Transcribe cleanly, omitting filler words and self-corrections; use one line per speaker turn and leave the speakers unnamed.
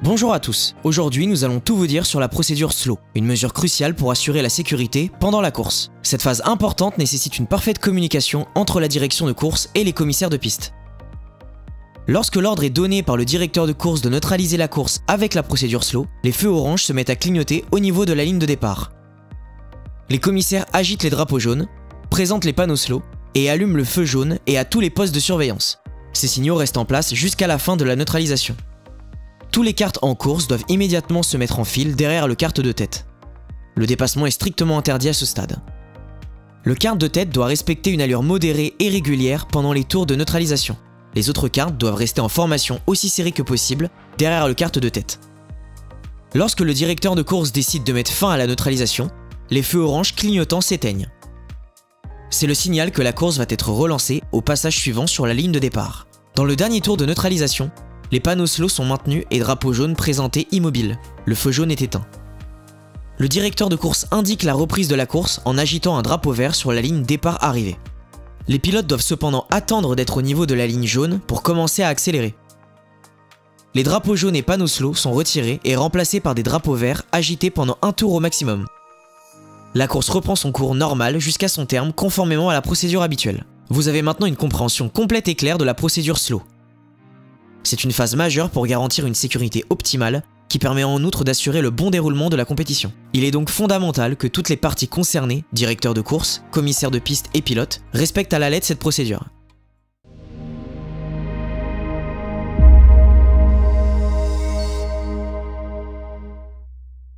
Bonjour à tous, aujourd'hui nous allons tout vous dire sur la procédure slow, une mesure cruciale pour assurer la sécurité pendant la course. Cette phase importante nécessite une parfaite communication entre la direction de course et les commissaires de piste. Lorsque l'ordre est donné par le directeur de course de neutraliser la course avec la procédure slow, les feux orange se mettent à clignoter au niveau de la ligne de départ. Les commissaires agitent les drapeaux jaunes, présentent les panneaux slow et allument le feu jaune et à tous les postes de surveillance. Ces signaux restent en place jusqu'à la fin de la neutralisation. Tous les karts en course doivent immédiatement se mettre en file derrière le kart de tête. Le dépassement est strictement interdit à ce stade. Le kart de tête doit respecter une allure modérée et régulière pendant les tours de neutralisation. Les autres karts doivent rester en formation aussi serrée que possible derrière le kart de tête. Lorsque le directeur de course décide de mettre fin à la neutralisation, les feux orange clignotants s'éteignent. C'est le signal que la course va être relancée au passage suivant sur la ligne de départ. Dans le dernier tour de neutralisation, les panneaux slow sont maintenus et drapeau jaune présenté immobile. Le feu jaune est éteint. Le directeur de course indique la reprise de la course en agitant un drapeau vert sur la ligne départ-arrivée. Les pilotes doivent cependant attendre d'être au niveau de la ligne jaune pour commencer à accélérer. Les drapeaux jaunes et panneaux slow sont retirés et remplacés par des drapeaux verts agités pendant un tour au maximum. La course reprend son cours normal jusqu'à son terme conformément à la procédure habituelle. Vous avez maintenant une compréhension complète et claire de la procédure slow. C'est une phase majeure pour garantir une sécurité optimale qui permet en outre d'assurer le bon déroulement de la compétition. Il est donc fondamental que toutes les parties concernées, directeurs de course, commissaires de piste et pilotes, respectent à la lettre cette procédure.